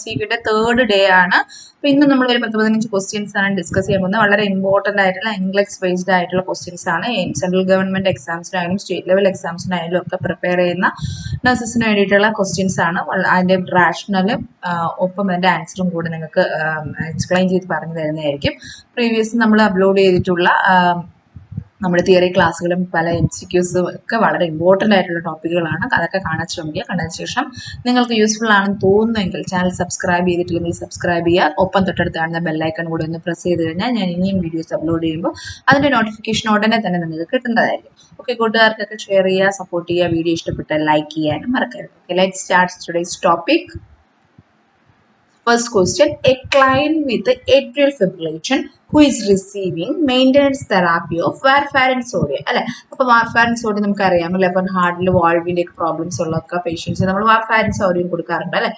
MCQന്റെ third day ആണ്. അപ്പോൾ ഇന്ന് നമ്മൾ ഒരു 10-15 ക്വസ്റ്റ്യൻസ് ആണ് ഡിസ്കസ് ചെയ്യാൻ പോകുന്നത്. വളരെ ഇമ്പോർട്ടന്റ് ആയിട്ടുള്ള NCLEX ബേസ്ഡ് ആയിട്ടുള്ള ക്വസ്റ്റ്യൻസ് ആണ്. സെൻട്രൽ ഗവൺമെന്റ് എക്സാംസിനായാലും സ്റ്റേറ്റ് ലെവൽ എക്സാംസിനായാലും ഒക്കെ പ്രിപ്പയർ ചെയ്യുന്ന നഴ്സസിന് വേണ്ടിയിട്ടുള്ള ക്വസ്റ്റ്യൻസ് ആണ്. അതിന്റെ റാഷണലും ഒപ്പം അതിന്റെ ആൻസറും കൂടി നിങ്ങൾക്ക് എക്സ്പ്ലെയിൻ ചെയ്ത് പറഞ്ഞു തരുന്നതായിരിക്കും. പ്രീവിയസ് നമ്മൾ അപ്ലോഡ് ചെയ്തിട്ടുള്ള നമ്മുടെ തിയറി ക്ലാസ്സുകളും പല MCQസും ഒക്കെ വളരെ ഇമ്പോർട്ടൻ്റ് ആയിട്ടുള്ള ടോപ്പിക്കുകളാണ്. അതൊക്കെ കാണാൻ ശ്രമിക്കുക. കണ്ടതിന് ശേഷം നിങ്ങൾക്ക് യൂസ്ഫുൾ ആണെന്ന് തോന്നുന്നെങ്കിൽ ചാനൽ സബ്സ്ക്രൈബ് ചെയ്തിട്ടില്ലെങ്കിൽ സബ്സ്ക്രൈബ് ചെയ്യുക. ഒപ്പം തൊട്ടടുത്ത് കാണുന്ന ബെല്ലൈക്കൺ കൂടി ഒന്ന് പ്രസ് ചെയ്ത് കഴിഞ്ഞാൽ ഞാൻ ഇനിയും വീഡിയോസ് അപ്ലോഡ് ചെയ്യുമ്പോൾ അതിൻ്റെ നോട്ടിഫിക്കേഷൻ ഉടനെ തന്നെ നിങ്ങൾക്ക് കിട്ടുന്നതായിരിക്കും. ഓക്കെ, കൂട്ടുകാർക്കൊക്കെ ഷെയർ ചെയ്യുക, സപ്പോർട്ട് ചെയ്യുക. വീഡിയോ ഇഷ്ടപ്പെട്ടാൽ ലൈക്ക് ചെയ്യാനും മറക്കരുത്. Okay, let's start today's topic. First question, a client with atrial fibrillation who is receiving maintenance therapy of warfarin sodium. അല്ലെ, അപ്പോൾ warfarin sodium നമുക്കറിയാമല്ലോ. അപ്പം ഹാർട്ടിൽ വാൾവിൻ്റെ ഒക്കെ പ്രോബ്ലംസ് ഉള്ളൊക്കെ പേഷ്യൻസ് നമ്മൾ warfarin sodium കൊടുക്കാറുണ്ട് അല്ലെ,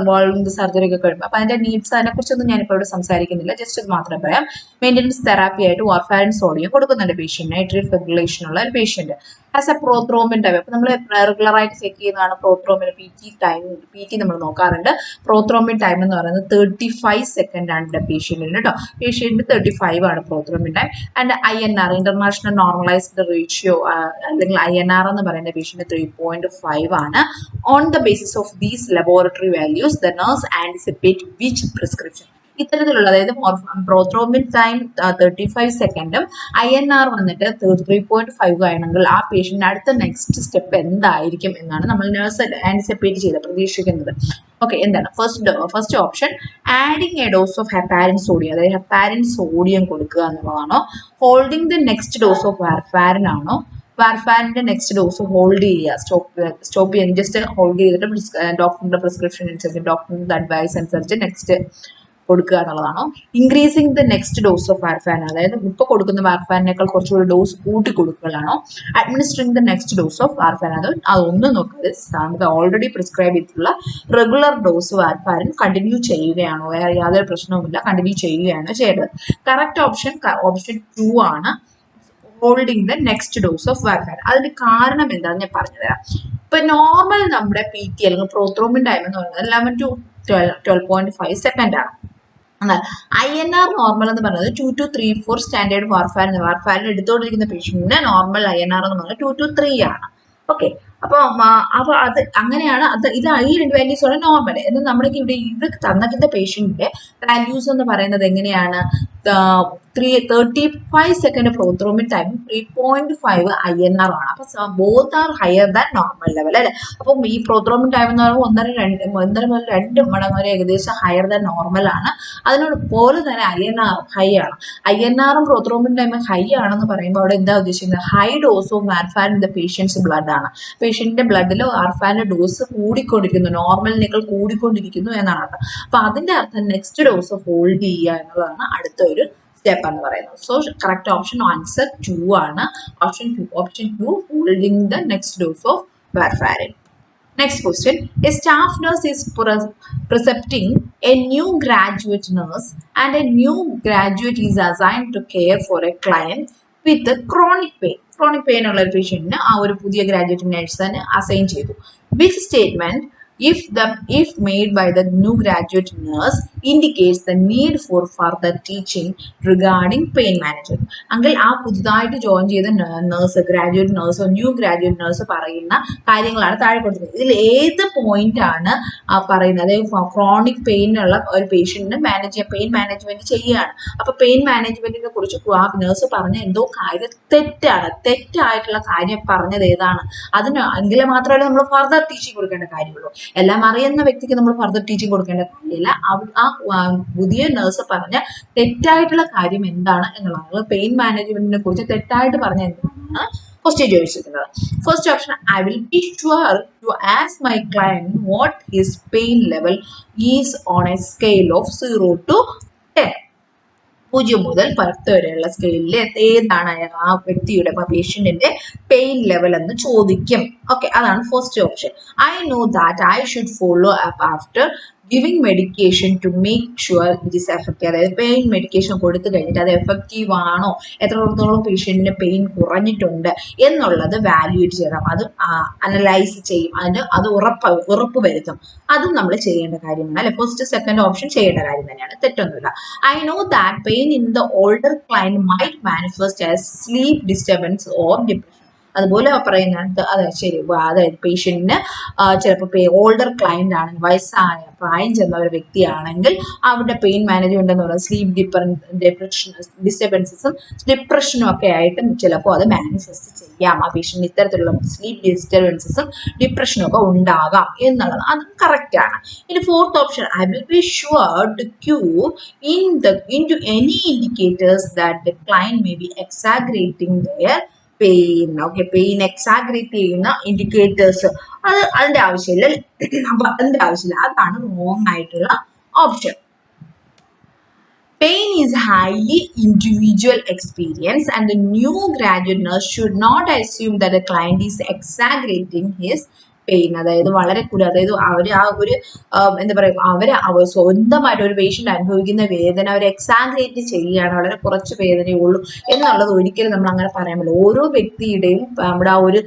വാൾവിൻ്റെ സർജറി ഒക്കെ കഴിയുമ്പോൾ. അപ്പോൾ അതിൻ്റെ നീഡ്സ് അതിനെക്കുറിച്ചൊന്നും ഞാനിപ്പോൾ ഇവിടെ സംസാരിക്കുന്നില്ല. ജസ്റ്റ് ഇത് മാത്രം പറയാം. മെയിൻ്റനൻസ് തെറാപ്പി ആയിട്ട് warfarin sodium കൊടുക്കുന്നുണ്ട് പേഷ്യൻറ്റിന്, atrial fibrillation ഉള്ള ഒരു patient. As A prothrombin time, അപ്പോൾ നമ്മൾ റെഗുലറായിട്ട് ചെക്ക് ചെയ്യുന്നതാണ് പ്രോത്രോമിൻ. PT നമ്മൾ നോക്കാറുണ്ട്. പ്രോത്രോമിൻ ടൈം എന്ന് പറയുന്നത് 35 സെക്കൻഡ് ആണ് ഇവിടെ പേഷ്യൻറ്റിന് കേട്ടോ. പേഷ്യൻറ്റ് 35 ആണ് prothrombin time. And INR international normalised ratio അല്ലെങ്കിൽ INR എന്ന് പറയുന്ന പേഷ്യൻറ്റ് 3.5 ആണ്. On the basis of these laboratory values the nurse anticipate which prescription. ഇത്തരത്തിലുള്ള, അതായത് പ്രോത്രോമിൻ ടൈം 35 സെക്കൻഡും INR വന്നിട്ട് 3.5 ആണെങ്കിൽ ആ പേഷ്യൻ്റ് അടുത്ത നെക്സ്റ്റ് സ്റ്റെപ്പ് എന്തായിരിക്കും എന്നാണ് നമ്മൾ നേഴ്സ് ആൻറ്റിസിപ്പേറ്റ് ചെയ്ത് പ്രതീക്ഷിക്കുന്നത്. ഓക്കെ, എന്താണ് first option? Adding a dose of heparin sodium, അതായത് ഹെപ്പാരിൻ സോഡിയം കൊടുക്കുക എന്നുള്ളതാണോ? Holding the next dose of warfarin ആണോ? വാർഫാരിന്റെ നെക്സ്റ്റ് ഡോസ് ഹോൾഡ് ചെയ്യുക, സ്റ്റോപ്പ് ചെയ്യാൻ ജസ്റ്റ് ഹോൾഡ് ചെയ്തിട്ട് ഡോക്ടറിന്റെ പ്രിസ്ക്രിപ്ഷൻ അനുസരിച്ച്, ഡോക്ടറിന്റെ അഡ്വൈസ് അനുസരിച്ച് നെക്സ്റ്റ് കൊടുക്കുക എന്നുള്ളതാണോ? Increasing the next dose of warfarin, അതായത് ഇപ്പോൾ കൊടുക്കുന്ന വാർഫാരിനേക്കാൾ കുറച്ചുകൂടി ഡോസ് കൂട്ടി കൊടുക്കലാണോ? Administering the next dose of warfarin, അതൊന്നും നോക്കാതെ നമുക്ക് ഓൾറെഡി പ്രിസ്ക്രൈബ് ചെയ്തിട്ടുള്ള റെഗുലർ ഡോസ് വാർഫാരിൻ കണ്ടിന്യൂ ചെയ്യുകയാണോ? വേറെ യാതൊരു പ്രശ്നവുമില്ല, കണ്ടിന്യൂ ചെയ്യുകയാണോ ചെയ്യേണ്ടത്? കറക്റ്റ് ഓപ്ഷൻ 2 ആണ്, holding the next dose of warfarin. അതിന്റെ കാരണം എന്താണെന്ന് ഞാൻ പറഞ്ഞുതരാം. ഇപ്പൊ നോർമൽ നമ്മുടെ PT അല്ലെങ്കിൽ പ്രോത്രോമിൻ ടൈം എന്ന് പറയുന്നത് 11 to 12.5 സെക്കൻഡ് ആണ്. എന്നാൽ INR നോർമൽ എന്ന് പറയുന്നത് 2 to 3/4 സ്റ്റാൻഡേർഡ് വാർഫാരിൻ എടുത്തുകൊണ്ടിരിക്കുന്ന പേഷ്യന്റിന് നോർമൽ INR എന്ന് പറയുന്നത് 2 to 3 ആണ്. ഓക്കെ, അപ്പോൾ അത് അങ്ങനെയാണ്. ഇത് ഈ 2 വാല്യൂസ് ആണ് നോർമൽ. എന്നാൽ നമ്മൾക്ക് ഇവിടെ തന്നിട്ടുള്ള പേഷ്യന്റിന്റെ വാല്യൂസ് എന്ന് പറയുന്നത് എങ്ങനെയാണ്? 35 സെക്കൻഡ് പ്രോത്രോമിൻ ടൈം, 3.5 INR ആണ്. അപ്പൊ both are higher than normal level അല്ലെ. അപ്പം ഈ പ്രോത്രോമിൻ ടൈം എന്ന് പറയുമ്പോൾ 1.5 മുതൽ 2 മടങ്ങ് വരെ ഏകദേശം ഹയർ ദാൻ നോർമൽ ആണ്. അതിനോട് പോലെ തന്നെ INR ഹൈ ആണ്. INRും പ്രോത്രോമിൻ ടൈമും ഹൈ ആണെന്ന് പറയുമ്പോൾ അവിടെ എന്താ ഉദ്ദേശിക്കുന്നത്? High dose of warfarin in the patient's blood ആണ്. പേഷ്യന്റിന്റെ ബ്ലഡിൽ വാർഫാരിന്റെ ഡോസ് കൂടിക്കൊണ്ടിരിക്കുന്നു, നോർമലിനേക്കാൾ കൂടിക്കൊണ്ടിരിക്കുന്നു എന്നാണ്. അപ്പൊ അതിന്റെ അർത്ഥം നെക്സ്റ്റ് ഡോസ് ഹോൾഡ് ചെയ്യുക എന്നുള്ളതാണ് അടുത്ത ഒരു സ്റ്റെപ്പ് എന്ന് പറയുന്നത്. സോ കറക്റ്റ് ഓപ്ഷൻ ആൻസർ 2 ആണ്. Option 2 holding the next dose of warfarin. Next question, a staff nurse is precepting a new graduate nurse and a new graduate is assigned to care for a client with chronic pain. Chronic pain ഉള്ള ഒരു പേഷ്യന്റിന് ആ ഒരു പുതിയ graduate nurse തന്നെ assign ചെയ്തു. Which statement, if made by the new graduate nurse, indicates the need for further teaching regarding pain management? Angle ആ പുതുതായിട്ട് join ചെയ്ത നഴ്സ്, ഗ്രാജുവേറ്റ് നഴ്സോ ന്യൂ ഗ്രാജുവേറ്റ് നഴ്സ് പറയുന്ന കാര്യങ്ങളാണ് താഴെ കൊടുത്തത്. ഇതിൽ ഏത് പോയിന്റ് ആണ് പറയുന്നത്? അതായത് ക്രോണിക് പെയിൻ ഉള്ള ഒരു പേഷ്യന്റിന് പെയിൻ മാനേജ്മെന്റ് ചെയ്യുകയാണ്. അപ്പൊ പെയിൻ മാനേജ്മെന്റിനെ കുറിച്ച് ആ നഴ്സ് പറഞ്ഞ എന്തോ കാര്യം തെറ്റായിട്ടുള്ള കാര്യം പറഞ്ഞത് ഏതാണ്? അതിന് എങ്കിലും മാത്രമല്ല നമ്മൾ ഫർദർ ടീച്ചിങ് കൊടുക്കേണ്ട കാര്യമുള്ളൂ. എല്ലാം അറിയുന്ന വ്യക്തിക്ക് നമ്മൾ ഫർദർ ടീച്ചിങ് കൊടുക്കേണ്ട കാര്യമില്ല. ആ പുതിയ നഴ്സ് പറഞ്ഞ തെറ്റായിട്ടുള്ള കാര്യം എന്താണ് എന്നുള്ളതാണ്. പെയിൻ മാനേജ്മെന്റിനെ കുറിച്ച് തെറ്റായിട്ട് പറഞ്ഞ എന്താണ് ക്വസ്റ്റ്യൻ ചോദിച്ചിരിക്കുന്നത്. First option, I will be sure to ask my client what his pain level is on a scale of 0 to 10. 0 മുതൽ 10 വരെയുള്ള സ്കെയിലിൽ ഏതാണ് ആ വ്യക്തിയുടെ പേഷ്യന്റിന്റെ പെയിൻ ലെവൽ എന്ന് ചോദിക്കും. ഓക്കെ, അതാണ് first option. I know that I should follow up after giving medication to make sure it is effective. അതായത് പെയിൻ മെഡിക്കേഷൻ കൊടുത്തു കഴിഞ്ഞിട്ട് അത് എഫക്റ്റീവ് ആണോ, എത്രത്തോളം പേഷ്യന്റിന് പെയിൻ കുറഞ്ഞിട്ടുണ്ട് എന്നുള്ളത് വാല്യൂറ്റ് ചെയ്യണം, അത് അനലൈസ് ചെയ്യും, അത് ഉറപ്പ് വരുത്തും. അതും നമ്മൾ ചെയ്യേണ്ട കാര്യമാണ് അല്ലെ. ഫസ്റ്റ് സെക്കൻഡ് ഓപ്ഷൻ ചെയ്യേണ്ട കാര്യം തന്നെയാണ്, തെറ്റൊന്നുമില്ല. I know that pain in the older client might manifest as sleep disturbance or depression. അതുപോലെ പറയുന്നത് അതെ ശരി, അതായത് പേഷ്യന്റിന് ചിലപ്പോൾ ഓൾഡർ ക്ലയന്റ് ആണ്, വയസ്സായ പ്രായം ചെന്ന ഒരു വ്യക്തിയാണെങ്കിൽ അവരുടെ പെയിൻ മാനേജ്മെന്റ് എന്ന് പറയുന്നത് സ്ലീപ്പ് ഡിസ്റ്റർബൻസസും ഡിപ്രഷനും ഒക്കെ ആയിട്ട് ചിലപ്പോൾ അത് മാനിഫെസ്റ്റ് ചെയ്യാം. ആ പേഷ്യന്റ് ഇത്തരത്തിലുള്ള സ്ലീപ്പ് ഡിസ്റ്റർബൻസസും ഡിപ്രഷനും ഒക്കെ ഉണ്ടാകാം എന്നുള്ളത് അതും കറക്റ്റ് ആണ്. ഇനി fourth option, I will be sure to cure into any indicators that the client may be exaggerating their pain. Okay, pain exaggerate ചെയ്യുന്ന ഇൻഡിക്കേറ്റേഴ്സ് അതിന്റെ ആവശ്യമില്ല. അപ്പൊ അതിന്റെ ആവശ്യമില്ല, അതാണ് റോങ് ആയിട്ടുള്ള option. Pain is highly individual experience and the new graduate nurse should not assume that the client is exaggerating his pain. അതായത് വളരെ കൂടുതൽ, അതായത് അവർ ആ ഒരു എന്താ പറയുക, അവർ സ്വന്തമായിട്ട് ഒരു പേഷ്യൻ്റ് അനുഭവിക്കുന്ന വേദന അവർ എക്സാഗ്രേറ്റ് ചെയ്യുകയാണ്, വളരെ കുറച്ച് വേദനയേ ഉള്ളൂ എന്നുള്ളത് ഒരിക്കലും നമ്മൾ അങ്ങനെ പറയാൻ പറ്റില്ല. ഓരോ വ്യക്തിയുടെയും നമ്മുടെ ആ ഒരു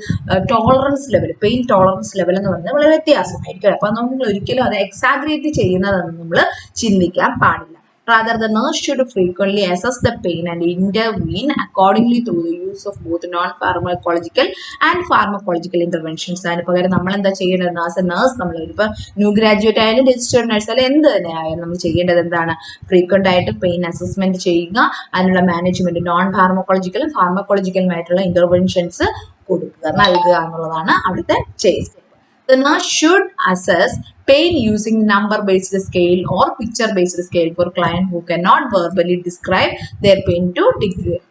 tolerance level, pain tolerance level എന്ന് പറയുന്നത് വളരെ വ്യത്യാസമായിരിക്കും. അപ്പം നമ്മൾ ഒരിക്കലും അത് എക്സാഗ്രേറ്റ് ചെയ്യുന്നതെന്ന് നമ്മൾ ചിന്തിക്കാൻ പാടില്ല. Rather, the nurse should frequently assess the pain and intervene accordingly through the use of both non-pharmacological and pharmacological interventions. അതിന് പകരം നമ്മൾ എന്താ ചെയ്യേണ്ടത്, ആസ് എ നേഴ്സ് നമ്മൾ ഇപ്പോൾ ന്യൂ ഗ്രാജുവേറ്റ് ആയാലും രജിസ്റ്റേർഡ് നഴ്സ് ആയാലും എന്ത് തന്നെ ആയാലും നമ്മൾ ചെയ്യേണ്ടത് എന്താണ്, ഫ്രീക്വന്റ് ആയിട്ട് പെയിൻ അസസ്മെന്റ് ചെയ്യുക, അതിനുള്ള മാനേജ്മെന്റ് നോൺ ഫാർമക്കോളജിക്കലും ഫാർമക്കോളജിക്കലുമായിട്ടുള്ള ഇന്റർവെൻഷൻസ് കൊടുക്കുക, നൽകുക എന്നുള്ളതാണ് അവിടുത്തെ ചെയ്ത്. The nurse should assess pain using number-based scale or picture-based scale for client who cannot verbally describe their pain to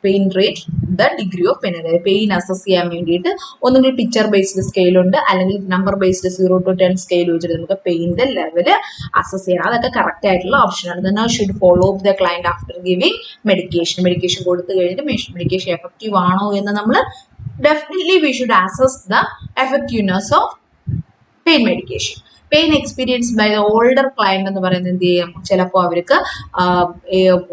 pain rate the degree of pain. അതായത് pain assess ചെയ്യാൻ വേണ്ടിയിട്ട് ഒന്നുകിൽ picture based scale ഉണ്ട്, അല്ലെങ്കിൽ number based 0 to 10 scale വെച്ചിട്ട് നമുക്ക് പെയിൻ്റെ level assess ചെയ്യാം. അതൊക്കെ കറക്റ്റ് ആയിട്ടുള്ള ഓപ്ഷനാണ്. The nurse should follow up the client after giving medication. Medication കൊടുത്തു കഴിഞ്ഞിട്ട് മെഡിക്കേഷൻ എഫക്റ്റീവ് ആണോ എന്ന് നമ്മൾ definitely we should assess the effectiveness of pain medication. Pain experience by the older client എന്ന് പറയുന്നത് എന്ത് ചെയ്യും, ചിലപ്പോൾ അവർക്ക്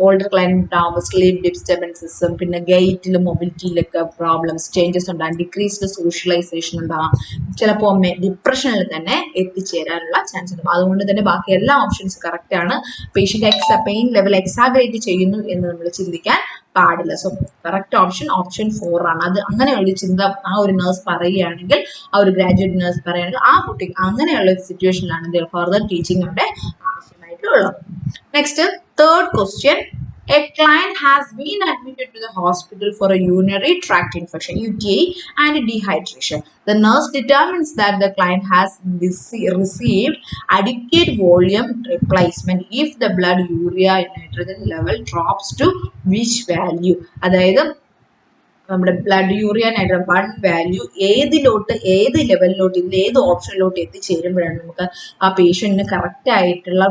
ഓൾഡർ ക്ലയന്റ് ഉണ്ടാകുമ്പോൾ സ്ലീപ്പ് ഡിസ്റ്റർബൻസസും പിന്നെ ഗൈറ്റിലും മൊബിലിറ്റിയിലൊക്കെ പ്രോബ്ലംസ് ചേഞ്ചസ് ഉണ്ടാകും, ഡിക്രീസ്ഡ് സോഷ്യലൈസേഷൻ ഉണ്ടാകും, ചിലപ്പോൾ ഡിപ്രഷനിൽ തന്നെ എത്തിച്ചേരാനുള്ള ചാൻസ് ഉണ്ട്. അതുകൊണ്ട് തന്നെ ബാക്കി എല്ലാ ഓപ്ഷൻസ് കറക്റ്റ് ആണ്. പേഷ്യന്റ് പെയിൻ ലെവൽ എക്സാഗ്രേറ്റ് ചെയ്യുന്നു എന്ന് നമ്മൾ ചിന്തിക്കാൻ പാടില്ല. സോ കറക്റ്റ് ഓപ്ഷൻ 4 ആണ്. അത് അങ്ങനെയുള്ള ചിന്ത ആ ഒരു നേഴ്സ് പറയുകയാണെങ്കിൽ, ആ ഒരു ഗ്രാജുവേറ്റ് നേഴ്സ് പറയുകയാണെങ്കിൽ, ആ കുട്ടി അങ്ങനെയുള്ള സിറ്റുവേഷനിലാണ് ഫർദർ ടീച്ചിങ് അവിടെ ആവശ്യമായിട്ടുള്ളത്. Next third question, a client has been admitted to the hospital for a urinary tract infection UTI and dehydration. The nurse determines that the client has received adequate volume replacement if the blood urea nitrogen level drops to which value. അതായത് നമ്മുടെ blood urea nitrogen value ഏത് ലെവലിലോട്ട് ഇതിൽ ഏത് ഓപ്ഷനിലോട്ട് എത്തിച്ചേരുമ്പോഴാണ് നമുക്ക് ആ പേഷ്യന്റിന് correct ആയിട്ടുള്ള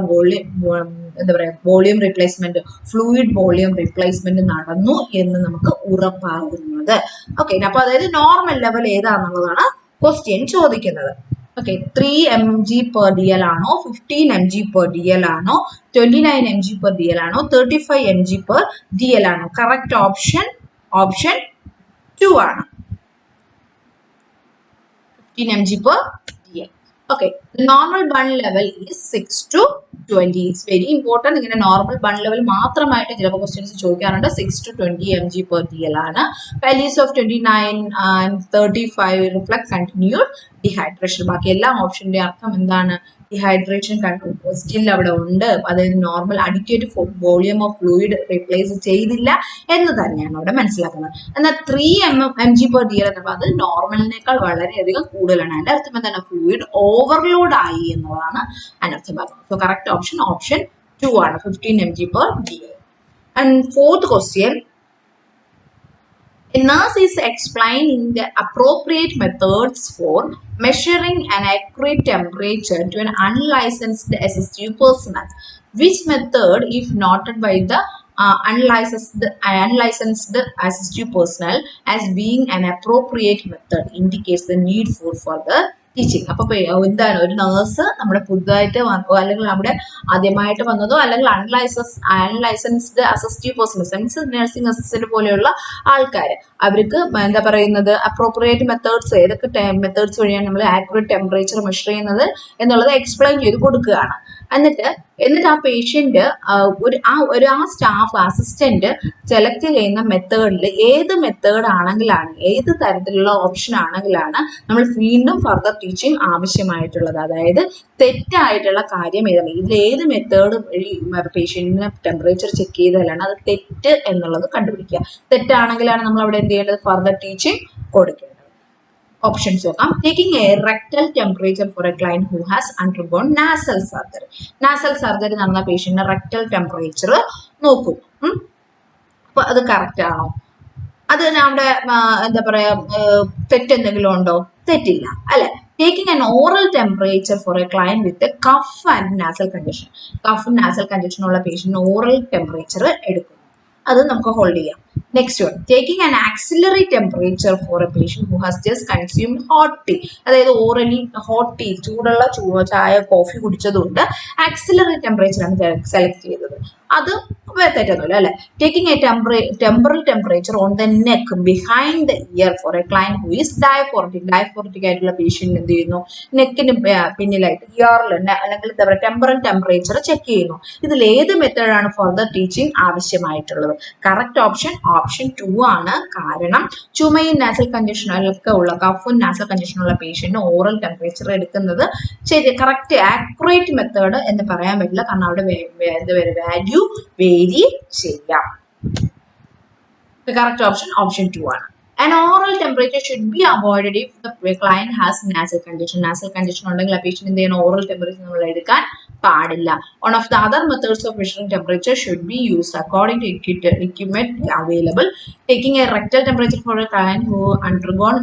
volume replacement, fluid volume replacement നടന്നു എന്ന് നമുക്ക് ഉറപ്പാകുന്നത്. ഓക്കെ, അപ്പൊ അതായത് നോർമൽ ലെവൽ ഏതാണെന്നുള്ളതാണ് ക്വസ്റ്റ്യൻ ചോദിക്കുന്നത്. ഓക്കെ, 3 mg per dl ആണോ, 15 mg per dl ആണോ, 29 mg per dl ആണോ, 35 mg per dl ആണോ? കറക്റ്റ് ഓപ്ഷൻ 2 ആണ്, 15 mg per dl. Okay, the normal bun level is 6 to 20. It's very important. ഇങ്ങനെ normal bun level മാത്രമായിട്ട് ചിലപ്പോൾ questions ചോദിക്കാറുണ്ട്. 6 to 20 mg per dl ആണ്. Values of 29 and 35 reflect continued dehydration. ബാക്കി എല്ലാ ഓപ്ഷന്റെ അർത്ഥം എന്താണ്? ഡിഹൈഡ്രേഷൻ സ്റ്റിൽ അവിടെ ഉണ്ട്, അതായത് normal adequate volume of fluid replace ചെയ്തില്ല എന്ന് തന്നെയാണ് അവിടെ മനസ്സിലാക്കുന്നത്. എന്നാൽ 3 mg per dl എന്ന് പറയുന്നത് അത് നോർമലിനേക്കാൾ വളരെയധികം കൂടുതലാണ്. അതിന്റെ അർത്ഥം എന്താണ്? ഫ്ലൂയിഡ് ഓവർലോഡ് ആയി എന്നതാണ് അതിനർത്ഥമാക്കുന്നത്. സോ കറക്റ്റ് ഓപ്ഷൻ 2 ആണ്, 15 mg per dl. And fourth question, a nurse is explaining the appropriate methods for measuring an accurate temperature to an unlicensed assistive personnel. Which method, if noted by the unlicensed assistive personnel as being an appropriate method, indicates the need for further teaching. അപ്പൊ എന്താണ് ഒരു nurse നമ്മുടെ പുതുതായിട്ട് അല്ലെങ്കിൽ നമ്മുടെ ആദ്യമായിട്ട് വന്നതോ അല്ലെങ്കിൽ unlicensed assistive persons means nursing assistant പോലെയുള്ള ആൾക്കാർ, അവർക്ക് എന്താ പറയുന്നത് അപ്രോപ്രിയേറ്റ് മെത്തേഡ്സ്, ഏതൊക്കെ മെത്തേഡ്സ് വഴിയാണ് നമ്മൾ ആക്യുറേറ്റ് ടെമ്പറേച്ചർ മെഷർ ചെയ്യുന്നത് എന്നുള്ളത് എക്സ്പ്ലെയിൻ ചെയ്ത് കൊടുക്കുകയാണ്. എന്നിട്ട് ആ പേഷ്യന്റ് ആ സ്റ്റാഫ് അസിസ്റ്റന്റ് സെലക്ട് ചെയ്യുന്ന മെത്തേഡിൽ ഏത് മെത്തേഡ് ആണെങ്കിലാണ്, ഏത് തരത്തിലുള്ള ഓപ്ഷൻ ആണെങ്കിലാണ് നമ്മൾ വീണ്ടും ഫർദർ ടീച്ചിങ് ആവശ്യമായിട്ടുള്ളത്. അതായത് തെറ്റായിട്ടുള്ള കാര്യം ഏതാണ്, ഇതിൽ ഏത് മെത്തേഡ് വഴി പേഷ്യന്റിന് ടെമ്പറേച്ചർ ചെക്ക് ചെയ്താലാണ് അത് തെറ്റ് എന്നുള്ളത് കണ്ടുപിടിക്കുക. തെറ്റാണെങ്കിലാണ് നമ്മൾ അവിടെ എന്ത് ചെയ്യേണ്ടത്, ഫർദർ ടീച്ചിങ് കൊടുക്കേണ്ടത്. Options നോക്കാം. Taking a rectal temperature for a client who has undergone nasal surgery. Nasal surgery നടന്ന പേഷ്യന്റിന് റെക്ടൽ ടെമ്പറേച്ചർ നോക്കും. അപ്പൊ അത് കറക്റ്റ് ആണോ? അത് നമ്മുടെ എന്താ പറയാ തെറ്റെന്തെങ്കിലും ഉണ്ടോ? തെറ്റില്ല അല്ലെ. Taking an oral temperature for a client with a cough and nasal congestion. Cough and nasal congestion ഉള്ള പേഷ്യന്റിന് ഓറൽ ടെമ്പറേച്ചർ എടുക്കും. അത് നമുക്ക് ഹോൾഡ് ചെയ്യാം. Next one, taking an axillary temperature for a patient who has just consumed hot tea. അതായത് orally hot tea, ചൂടുള്ള ചായ coffee കുടിച്ചതുകൊണ്ട് axillary temperature ആണ് സെലക്ട് ചെയ്തത്. അത് തെറ്റൊന്നുമില്ല അല്ലെ. Taking a temporal temperature on the neck behind the ear for a client who is diaphoretic. Diaphoretic ആയിട്ടുള്ള പേഷ്യന്റ് എന്ത് ചെയ്യുന്നു, നെക്കിന് പിന്നിലായിട്ട് ഇയറിൽ അല്ലെങ്കിൽ എന്താ പറയുക ടെമ്പറൽ ടെമ്പറേച്ചർ ചെക്ക് ചെയ്യുന്നു. ഇതിൽ ഏത് മെത്തേഡാണ് ഫർദർ ടീച്ചിങ് ആവശ്യമായിട്ടുള്ളത്? കറക്റ്റ് ഓപ്ഷൻ 2 ആണ്. കാരണം ചുമയും നാസൽ കഞ്ചക്ഷനൊക്കെ ഉള്ള കഫും നാസൽ കഞ്ചക്ഷൻ ഉള്ള പേഷ്യന്റ് ഓറൽ ടെമ്പറേച്ചർ എടുക്കുന്നത് ശരി കറക്റ്റ് ആക്യുറേറ്റ് മെത്തേഡ് എന്ന് പറയാൻ പറ്റില്ല. കാരണം അവിടെ വാല്യൂ വേരി ചെയ്യാം. കറക്റ്റ് ഓപ്ഷൻ 2 ആണ്. An oral temperature should be avoided if the client has nasal congestion. Nasal congestion ഉണ്ടെങ്കിൽ ആ പേഷ്യന്റ് എന്ത് ചെയ്യണം, ഓറൽ ടെമ്പറേച്ചർ നമ്മൾ എടുക്കാൻ പാടില്ല. One of the other methods of measuring temperature should be used according to equipment available. Taking a rectal temperature for a client who undergone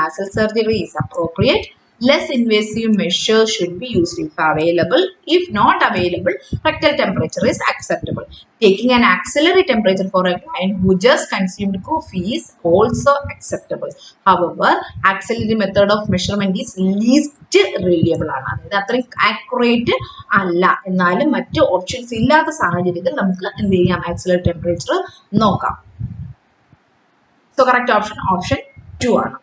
nasal surgery is appropriate. Less invasive measures should be used if available. If not available, rectal temperature is acceptable. Taking an axillary temperature for a client who just consumed coffee is also acceptable. However, axillary method of measurement is least reliable. അതായത് അത്രയും accurate അല്ല. എന്നാലും മറ്റ് options ഇല്ലാത്ത സാഹചര്യത്തിൽ നമുക്ക് എന്ത് ചെയ്യാം, ആക്സിലറി ടെമ്പറേച്ചർ നോക്കാം. സോ കറക്റ്റ് ഓപ്ഷൻ 2 ആണ്.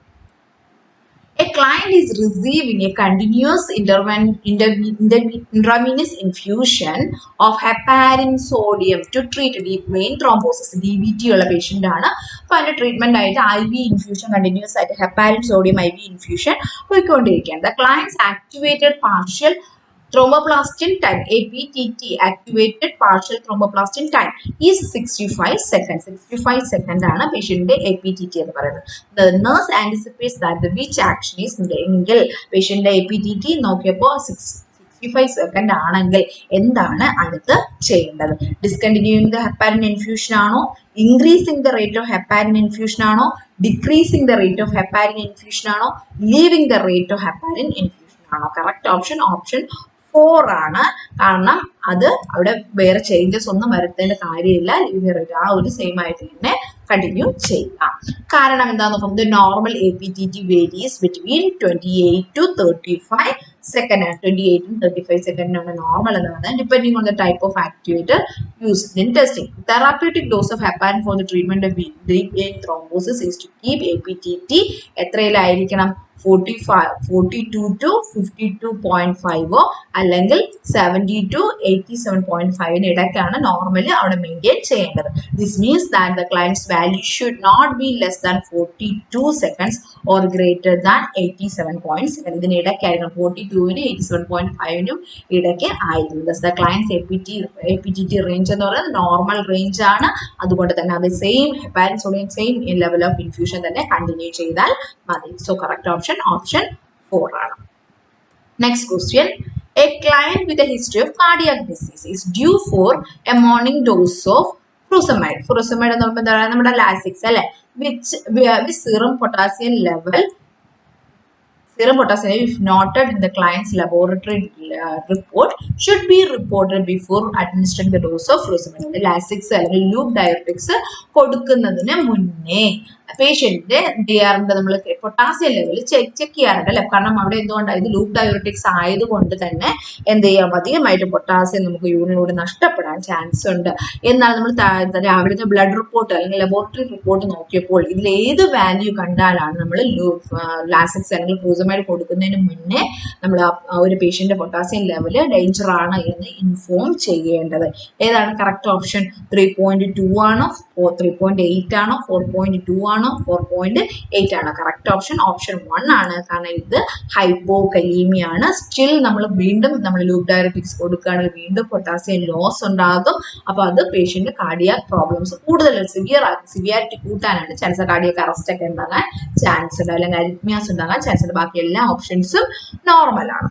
A client is receiving a continuous intravenous infusion of heparin sodium to treat deep vein thrombosis. DVT ഉള്ള പേഷ്യന്റ് ആണ്. അപ്പൊ അതിന്റെ ട്രീറ്റ്മെന്റ് ആയിട്ട് IV ഇൻഫ്യൂഷൻ കണ്ടിന്യൂസ് ആയിട്ട് heparin sodium IV ഇൻഫ്യൂഷൻ പോയിക്കൊണ്ടിരിക്കുകയാണ്. The client's activated partial thromboplastin time, APTT, activated partial thromboplastin time, is 65 seconds. 65 seconds ആണ് പേഷ്യന്റിന്റെ APTT എന്ന് പറയുന്നത്. The nurse anticipates that the which action is എങ്കിൽ പേഷ്യന്റിന്റെ APTT നോക്കിയപ്പോൾ 65 second ആണെങ്കിൽ എന്താണ് അടുത്ത് ചെയ്യേണ്ടത്? ഡിസ്കണ്ടിന്യൂയിങ് ദ ഹെപ്പാരിൻ ഇൻഫ്യൂഷൻ ആണോ, increasing the rate of heparin infusion ആണോ, decreasing the rate of heparin infusion ആണോ, leaving the rate of heparin infusion ആണോ? കറക്റ്റ് ഓപ്ഷൻ 4 ആണ്. കാരണം അത് അവിടെ വേറെ ചേഞ്ചസ് ഒന്നും വരുത്തേണ്ട കാര്യമില്ല. ആ ഒരു സെയിം ആയിട്ട് തന്നെ കണ്ടിന്യൂ ചെയ്യാം. കാരണം എന്താന്ന് നോക്കുമ്പോൾ normal APTT varies between 28 to 35 second. 28 to 35 സെക്കൻഡിനാണ് നോർമൽ എന്ന് പറയുന്നത്. Depending on the type of activator used in testing. Therapeutic dose of heparin for the treatment of deep vein thrombosis is to keep APTT എത്രയിലായിരിക്കണം? 42 to 52.5 അല്ലെങ്കിൽ 70 to 87.5 ഇടയ്ക്കാണ് normally അവിടെ maintain ചെയ്യേണ്ടത്. This means that the client's value should not be less than 42 seconds or greater than 87.7. ഇതിന് ഇടയ്ക്കായിരിക്കണം. 42-നും 87.5-നും ഇടയ്ക്ക് ആയിരുന്നു. The clients APTT range എന്ന് പറയുന്നത് നോർമൽ റേഞ്ച് ആണ്. അതുകൊണ്ട് തന്നെ അത് same heparin sodium same level of infusion തന്നെ കണ്ടിന്യൂ ചെയ്താൽ മതി. സോ കറക്റ്റ് ഓപ്ഷൻ 4 ആണ്. Next question. A client with a history of cardiac disease is due for a morning dose of furosemide. Furosemide എന്ന് പറയുമ്പോൾ എന്താണ്? നമ്മുടെ ലാസിക്സ് അല്ലെ. With serum potassium level, if noted in the client's laboratory report, should be reported before administering the dose of furosemide. Lasix അല്ലെങ്കിൽ loop ഡയറക്റ്റിക്സ് കൊടുക്കുന്നതിന് മുന്നേ പേഷ്യന്റിന്റെ DRന്റെ നമ്മൾ potassium level check ചെയ്യാറുണ്ട് അല്ലെ. കാരണം അവിടെ എന്തുകൊണ്ടാണ് ഇത് ലൂപ്പ് ഡയററ്റിക്സ് ആയതുകൊണ്ട് തന്നെ എന്ത് ചെയ്യാം, അധികമായിട്ട് പൊട്ടാസ്യം നമുക്ക് യൂറിനിലൂടെ നഷ്ടപ്പെടാൻ ചാൻസ് ഉണ്ട്. എന്നാൽ നമ്മൾ രാവിലത്തെ ബ്ലഡ് റിപ്പോർട്ട് അല്ലെങ്കിൽ ലബോറട്ടറി റിപ്പോർട്ട് നോക്കിയപ്പോൾ ഇതിൽ ഏത് വാല്യൂ കണ്ടാലാണ് നമ്മൾ ലാസിക്സ് അല്ലെങ്കിൽ ഫ്യൂറോസമൈഡ് കൊടുക്കുന്നതിന് മുന്നേ നമ്മൾ ഒരു പേഷ്യന്റ് പൊട്ടാസ്യം ലെവൽ ഡേഞ്ചർ ആണ് എന്ന് ഇൻഫോം ചെയ്യേണ്ടത്. ഏതാണ് കറക്റ്റ് ഓപ്ഷൻ? 3.2 ആണോ, 3.8 ആണോ, 4.2 ആണോ, 4.8 ആണോ? കറക്റ്റ് ഓപ്ഷൻ ഓപ്ഷൻ 1 ആണ്. കാരണം ഇത് ഹൈപ്പോകലീമിയ ആണ്. സ്റ്റിൽ നമ്മൾ വീണ്ടും ലൂപ്പ് ഡയററ്റിക്സ് കൊടുക്കുകയാണെങ്കിൽ വീണ്ടും പൊട്ടാസ്യം ലോസ് ഉണ്ടാകും. അപ്പൊ അത് പേഷ്യന്റ് കാർഡിയാക് പ്രോബ്ലംസ് കൂടുതൽ സിവിയാരിറ്റി കൂട്ടാനാണ് ചാൻസ്. കാർഡിയാക് അറസ്റ്റ് ഒക്കെ ഉണ്ടാകാൻ ചാൻസ് ഉണ്ട്, അല്ലെങ്കിൽ അരിത്മിയാസ് ഉണ്ടാകാൻ ചാൻസ് ഉണ്ട്. ബാക്കി എല്ലാ ഓപ്ഷൻസും നോർമൽ ആണ്.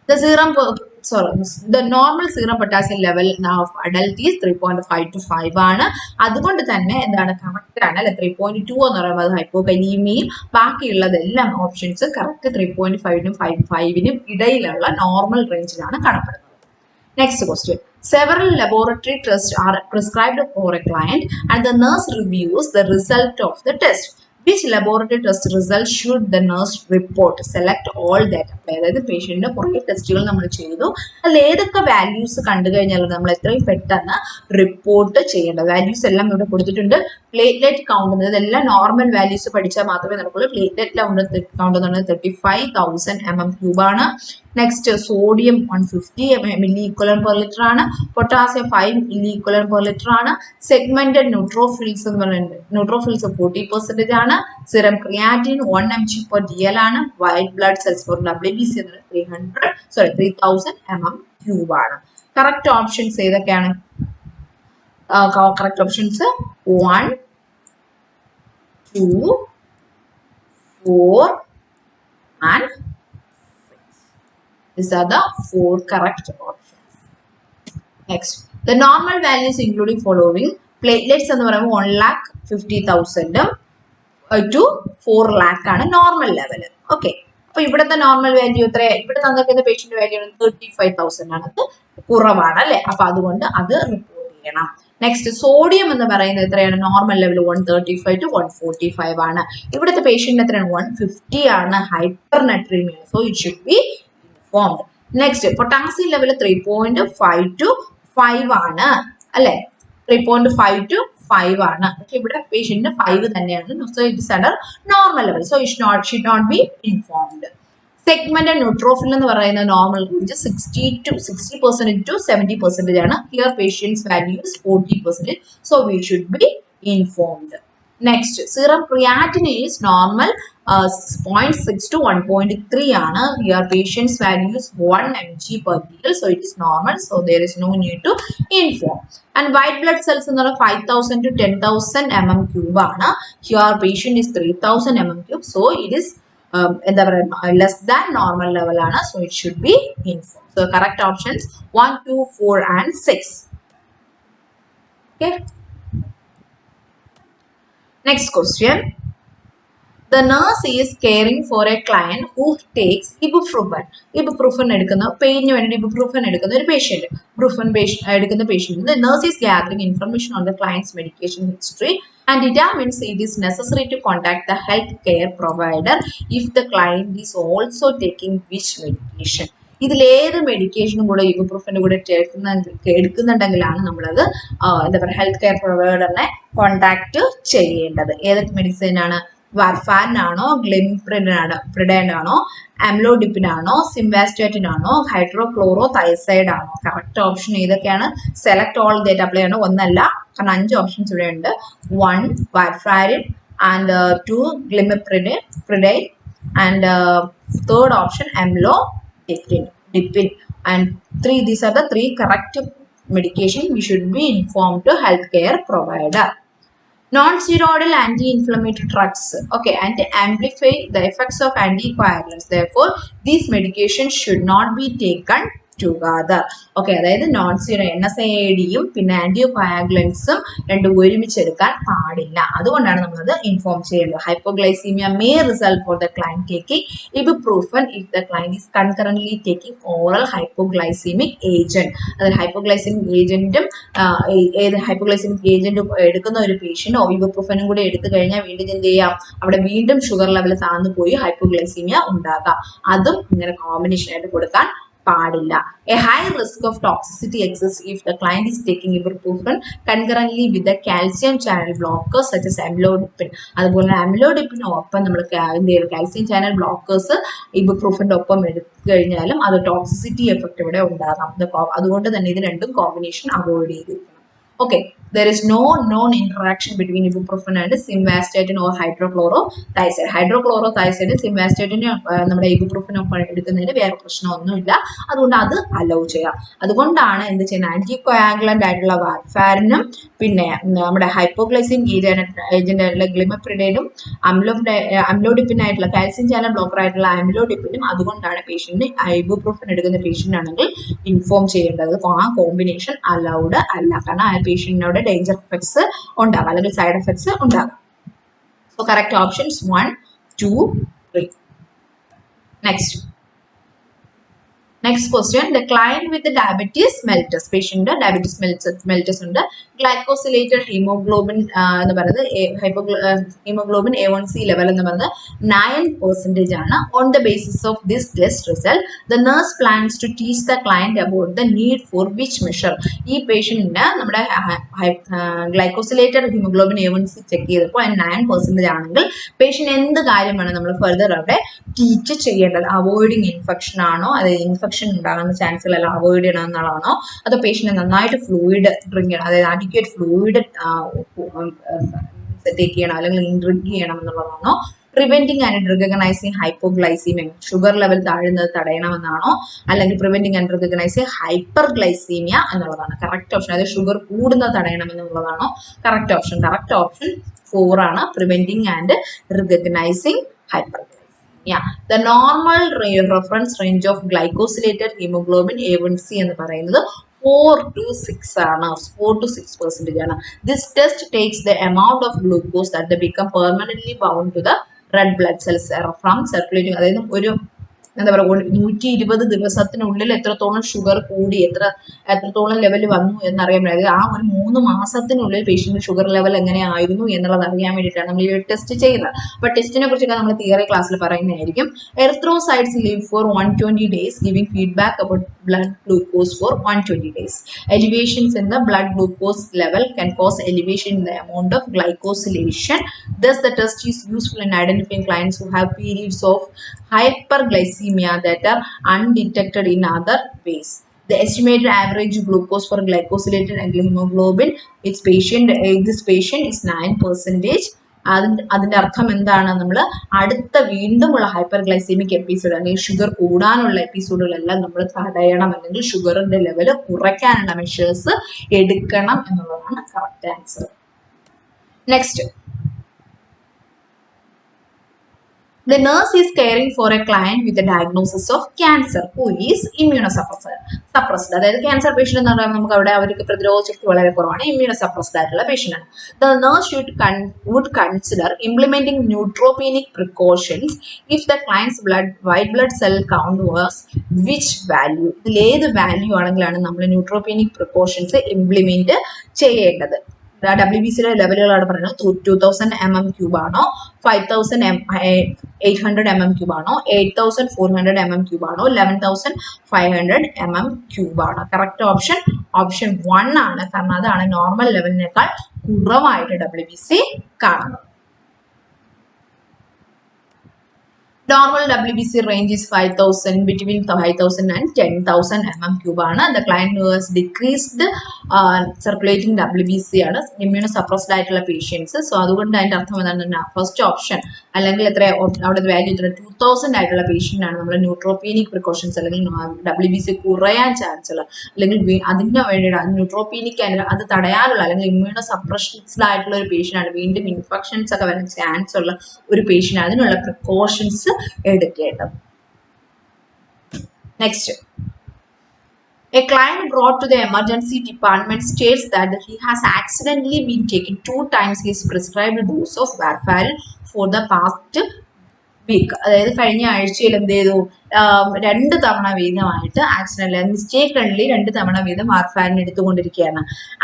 The normal serum potassium level now of adult is 3.5 to 5 ആണ്. അതുകൊണ്ട് തന്നെ എന്താണ് കറക്റ്റ് ആണ് അല്ലെ. 3.2 എന്ന് പറയുന്നത് ഹൈപ്പോകലീമിയയും ബാക്കിയുള്ളതെല്ലാം ഓപ്ഷൻസ് കറക്റ്റ് 3.5നും 5നും ഇടയിലുള്ള നോർമൽ റേഞ്ചിലാണ് കാണപ്പെടുന്നത്. Next question. Several laboratory tests are prescribed for a client and the nurse reviews the result of the test. Which laboratory test result should the nurse report? Select all data. അതായത് പേഷ്യന്റിന്റെ കുറേ ടെസ്റ്റുകൾ നമ്മൾ ചെയ്തു, അതിൽ ഏതൊക്കെ values കണ്ടു കഴിഞ്ഞാൽ നമ്മൾ എത്രയും പെട്ടെന്ന് റിപ്പോർട്ട് ചെയ്യേണ്ടത്. വാല്യൂസ് എല്ലാം ഇവിടെ കൊടുത്തിട്ടുണ്ട്. പ്ലേറ്റ്ലെറ്റ് കൗണ്ട് ഇതെല്ലാം നോർമൽ വാല്യൂസ് പഠിച്ചാൽ മാത്രമേ നമുക്കുള്ളൂ. പ്ലേറ്റ്ലെറ്റ് കൗണ്ട് എന്ന് പറയുന്നത് 35,000 mm³ ആണ്. നെക്സ്റ്റ് സോഡിയം 150 ml/L ആണ്. പൊട്ടാസ്യം 5 ml/L ആണ്. സെഗ്മെന്റഡ് ന്യൂട്രോഫിൽസ് എന്ന് പറയുന്നത് ന്യൂട്രോഫിൽസ് 40% ആണ്. സിറം ക്രിയാറ്റിൻ 1 mg/dl ആണ്. White blood cells four WBC 3000 mm³ ആണ്. കറക്റ്റ് ഓപ്ഷൻസ് ഏതൊക്കെയാണ്? Correct options 1, 2, 4 and 6. These are the 4 correct options. Next, the normal values including following. Platelets എന്ന് പറയുമ്പോൾ 1,50,000 to 4 lakh ആണ് normal level. Okay, അപ്പൊ ഇവിടുത്തെ normal value എത്രയാണ്? ഇവിടെ തന്നിരിക്കുന്ന പേഷ്യന്റ് വാല്യൂ 35,000 ആണ്. അത് കുറവാണ് അല്ലെ. അപ്പൊ അതുകൊണ്ട് അത് റിപ്പോർട്ട് ചെയ്യണം. നെക്സ്റ്റ് സോഡിയം എന്ന് പറയുന്നത് എത്രയാണ്? നോർമൽ ലെവൽ 135 to 145 ആണ്. ഇവിടുത്തെ പേഷ്യന്റ് എത്രയാണ്? 150 ആണ്. Hypernatremia. So it should be informed. Next potassium level 3.5 to 5 ആണ് അല്ലെ. 3.5 to 5 ആണ്. പക്ഷെ ഇവിടെ പേഷ്യന്റ് 5 തന്നെയാണ്. So it is under normal level. So it should not be informed. Segment neutrophil എന്ന് പറയുന്ന നോർമൽ റേഞ്ച് 60% to 70% ആണ്. Here patient's values 40%. So we should be informed. Next, serum creatinine is normal 0.6 to 1.3 ആണ്. Here patient's value is 1 mg/dl, so it is normal, so there is no need to inform. And white blood cells in 5,000 to 10,000 mm³ ആണ്. Here patient is 3,000 mm³, so it is less than normal level ആണ്, so it should be informed. So correct options 1, 2, 4 and 6. Okay. Next question. The nurse is caring for a client who takes ibuprofen. Ibuprofen എടുക്കുന്ന pain വേണ്ടി ibuprofen എടുക്കുന്ന ഒരു patient. Ibuprofen എടുക്കുന്ന patient. The nurse is gathering information on the client's medication history and determines it is necessary to contact the healthcare provider if the client is also taking which medication. ഇതിലേത് മെഡിക്കേഷനും കൂടെ ഇബുപ്രൂഫിന്റെ കൂടെ എടുക്കുന്നുണ്ടെങ്കിലാണ് നമ്മളത് എന്താ പറയുക health care പ്രൊവൈഡറിനെ contact ചെയ്യേണ്ടത്. ഏതൊക്കെ medicine ആണ്? വാർഫാൻ ആണോ, ഗ്ലിംപ്രിഡൈൻ ആണോ, അംലോഡിപ്പിൻ ആണോ, സിംവാസ്റ്റേറ്റിൻ ആണോ, ഹൈഡ്രോക്ലോറോ തൈസൈഡ് ആണോ? കറക്റ്റ് ഓപ്ഷൻ ഏതൊക്കെയാണ്? സെലക്ട് ഓൾ ഡേറ്റ് അപ്ലൈ ആണ്. ഒന്നല്ല, കാരണം 5 ഓപ്ഷൻസ് ഇവിടെ ഉണ്ട്. 1 warfarin and 2 ഗ്ലിംപ്രിഡൈൻ and third option amlodipine and 3. These are the 3 correct medication we should be informed to healthcare provider. Non-steroidal anti-inflammatory drugs, okay, and amplify the effects of anticoagulants. Therefore, these medications should not be taken together. Okay, അതായത് non zero NSAIDയും പിന്നെ ആന്റിയോകയാഗുലൻസും രണ്ടും ഒരുമിച്ചെടുക്കാൻ പാടില്ല. അതുകൊണ്ടാണ് നമ്മളത് inform ചെയ്യേണ്ടത്. Hypoglycaemia may result for the client taking ibuprofen if the client is concurrently taking oral hypoglycemic agent. അതായത് hypoglycaemic ഏജന്റും ഏത് hypoglycaemic ഏജന്റും എടുക്കുന്ന ഒരു പേഷ്യന്റ് ഇബുപ്രൂഫനും കൂടി എടുത്തു കഴിഞ്ഞാൽ വീണ്ടും എന്ത് ചെയ്യാം, അവിടെ വീണ്ടും ഷുഗർ ലെവൽ താഴ്ന്നു പോയി ഹൈപ്പോഗ്ലൈസീമിയ ഉണ്ടാകാം. അതും ഇങ്ങനെ കോമ്പിനേഷൻ ആയിട്ട് കൊടുക്കാൻ പാടില്ല. A high risk of toxicity exists if the client is taking ibuprofen concurrently with the calcium channel blockers such as amlodipine. അതുപോലെ amlodipine ഒപ്പം നമ്മൾ കാൽസ്യം ചാനൽ ബ്ലോക്കേഴ്സ് ഇബുപ്രൂഫന്റെ ഒപ്പം എടുത്തു കഴിഞ്ഞാലും അത് ടോക്സിസിറ്റി എഫക്റ്റ് ഇവിടെ ഉണ്ടാകാം. അതുകൊണ്ട് തന്നെ ഇത് രണ്ടും കോമ്പിനേഷൻ അവോയ്ഡ് ചെയ്തിരിക്കണം. Okay, there is no known interaction between ibuprofen and simvastatin or hydrochlorothiazide. Hydrochlorothiazide simvastatin നമ്മുടെ ibuprofen ഒപ്പം എടുക്കുന്നതിന് വേറെ പ്രശ്നമൊന്നുമില്ല. അതുകൊണ്ട് അത് അലോ ചെയ്യാം. അതുകൊണ്ടാണ് എന്ത് ചെയ്യുന്നത്, ആന്റികോയാഗുലന്റ് ആയിട്ടുള്ള വാർഫാരിനും പിന്നെ നമ്മുടെ ഹൈപ്പോഗ്ലൈസിമിക് ഏജന്റ് ആയിട്ടുള്ള ഗ്ലിമപ്രിഡൈനും അമ്ലോഡിപ്പിൻ ആയിട്ടുള്ള കാൽസ്യം ചാനൽ ബ്ലോക്കർ ആയിട്ടുള്ള അമ്ലോഡിപ്പിനും അതുകൊണ്ടാണ് പേഷ്യന്റിന് ibuprofen എടുക്കുന്ന പേഷ്യന്റ് ആണെങ്കിൽ ഇൻഫോം ചെയ്യേണ്ടത്. ആ കോമ്പിനേഷൻ അലൗഡ് അല്ല. കാരണം ആ പേഷ്യന്റിനോട് ഡേഞ്ചർ എഫക്ട്സ് ഉണ്ടാകാം അല്ലെങ്കിൽ സൈഡ് എഫക്ട്സ് ഉണ്ടാകാം. So correct options 1, 2, 3. Next question, the client with the diabetes mellitus, patient diabetes mellitus ഉണ്ട്, glycosylated hemoglobin എന്ന് പറയുന്നത് hemoglobin A1C level എന്ന് പറയുന്നത് 9% ആണ്. On the basis of this test result, the nurse plans to teach the client about the need for which measure. ഈ പേഷ്യന്റിന് നമ്മുടെ glycosylated hemoglobin A1C check ചെയ്തപ്പോൾ 9% ആണെങ്കിൽ പേഷ്യന്റ് എന്ത് കാര്യമാണ് നമ്മൾ ഫർദർ അവിടെ ടീച്ച് ചെയ്യേണ്ടത്? അവോയ്ഡിങ് ഇൻഫെക്ഷൻ ആണോ, അത് ഇൻഫെക്ഷൻ ഉണ്ടാകുന്ന ചാൻസുകളെല്ലാം അവോയ്ഡ് ചെയ്യണം എന്നുള്ളതാണോ, അതോ പേഷ്യന്റ് നന്നായിട്ട് ഫ്ലൂയിഡ് ഡ്രിങ്ക് ചെയ്യണം, അതായത് അഡിക്വേറ്റ് ഫ്ലൂയിഡ് ടേക്ക് ചെയ്യണം അല്ലെങ്കിൽ ഡ്രിങ്ക് ചെയ്യണം എന്നുള്ളതാണോ, preventing and recognizing hypoglycemia sugar level താഴുന്നത് തടയണമെന്നാണോ, അല്ലെങ്കിൽ preventing and recognizing hyperglycemia എന്നുള്ളതാണ് കറക്റ്റ് ഓപ്ഷൻ. അതായത് ഷുഗർ കൂടുന്നത് തടയണം എന്നുള്ളതാണോ കറക്റ്റ് ഓപ്ഷൻ? കറക്റ്റ് ഓപ്ഷൻ 4 ആണ്, preventing and recognizing hyper. Yeah, the normal reference range of glycosylated hemoglobin A1C എന്ന് പറയുന്നത് 4 to 6 ആണ്, 4 to 6% ആണ്. This test takes the amount of glucose that they become permanently bound to the red blood cells from circulating. അതായത് ഒരു എന്താ പറയുക 120 ദിവസത്തിനുള്ളിൽ എത്രത്തോളം ഷുഗർ കൂടി എത്രത്തോളം ലെവൽ വന്നു എന്നറിയാൻ വേണ്ടി, ആ ഒരു 3 മാസത്തിനുള്ളിൽ പേഷ്യന്റ് ഷുഗർ ലെവൽ എങ്ങനെയായിരുന്നു എന്നുള്ളത് അറിയാൻ വേണ്ടിയിട്ടാണ് നമ്മൾ ഈ ടെസ്റ്റ് ചെയ്യുന്നത്. അപ്പോൾ ടെസ്റ്റിനെ കുറിച്ചൊക്കെ നമ്മൾ തിയറി ക്ലാസ്സിൽ പറയുന്നതായിരിക്കും. Erythrocytes live for 120 days giving feedback about blood glucose for 120 days. Elevations in the blood glucose level can cause elevation in the amount of glycosylation. Thus the test is useful in identifying clients who have periods of hyperglycemia that are undetected in other ways. The estimated average glucose for glycosylated hemoglobin this patient is 9%. അതിന്റെ അർത്ഥം എന്താണ്? നമ്മൾ അടുത്ത വീണ്ടുമുള്ള ഹൈപ്പർഗ്ലൈസീമിക് episode അല്ലെങ്കിൽ sugar കൂടാനുള്ള എപ്പിസോഡുകളെല്ലാം നമ്മൾ തടയണം, അല്ലെങ്കിൽ ഷുഗറിന്റെ ലെവൽ കുറയ്ക്കാനുള്ള മെഷേഴ്സ് എടുക്കണം എന്നുള്ളതാണ് correct answer. Next, the nurse is caring for a client with a diagnosis of cancer who is immunosuppressed. അതായത് ക്യാൻസർ പേഷ്യന്റ് എന്ന് പറയുമ്പോൾ നമുക്ക് അവിടെ അവർക്ക് പ്രതിരോധ ശക്തി വളരെ കുറവാണ്, immunosuppressed ആയിട്ടുള്ള പേഷ്യന്റ് ആണ്. The nurse would consider implementing neutropenic precautions if the client's white blood cell count was which value. ഇതിൽ ഏത് വാല്യൂ ആണെങ്കിലാണ് നമ്മൾ ന്യൂട്രോപീനിക് പ്രിക്കോഷൻസ് ഇംപ്ലിമെന്റ് ചെയ്യേണ്ടത്? WBCയുടെ ലെവലുകളാണ് പറയുന്നത്. 2000 mm³ ആണോ, 5800 mm³ ആണോ, 8400 mm³ ആണോ, 11500 mm³ ആണോ? കറക്റ്റ് ഓപ്ഷൻ 1 ആണ്. കാരണം അതാണ് നോർമൽ ലെവലിനേക്കാൾ കുറവായിട്ട് WBC കാണുന്നത്. Normal WBC range is 5000 between 5000 and 10,000 mm³ ആണ്. The client who has decreased circulating WBC ആണ്, immunosuppressed ആയിട്ടുള്ള പേഷ്യൻസ്. സോ അതുകൊണ്ട് അതിന്റെ അർത്ഥം എന്താണ്? ഫസ്റ്റ് ഓപ്ഷൻ അല്ലെങ്കിൽ എത്ര അവിടെ വാല്യൂ 2000 ആയിട്ടുള്ള പേഷ്യന്റ് ആണ് നമ്മൾ ന്യൂട്രോപീനിക് പ്രിക്കോഷൻസ് അല്ലെങ്കിൽ WBC കുറയാൻ ചാൻസ് ഉള്ള, അല്ലെങ്കിൽ അതിന് വേണ്ടിയിട്ട് ന്യൂട്രോപീനിക് അത് തടയാനുള്ള അല്ലെങ്കിൽ ഇമ്മ്യൂണോസപ്രസ്ഡ് ആയിട്ടുള്ള ഒരു പേഷ്യന്റ് ആണ്, വീണ്ടും ഇൻഫെക്ഷൻസ് ഒക്കെ വരാൻ ചാൻസ് ഉള്ള ഒരു പേഷ്യന്റ്, അതിനുള്ള പ്രിക്കോഷൻസ് എടുക്കേണ്ടത്. Next, A client brought to the emergency department states that he has accidentally been taking 2 times his prescribed dose of warfarin for the past week. അതായത് കഴിഞ്ഞ ആഴ്ചയിൽ എന്ത് ചെയ്തു 2 തവണ വീതമായിട്ട് ആക്സിഡന്റലി മിസ്റ്റേക്കൺലി 2 തവണ വീതം വാർഫാരിൻ എടുത്തുകൊണ്ടിരിക്കുകയാണ്.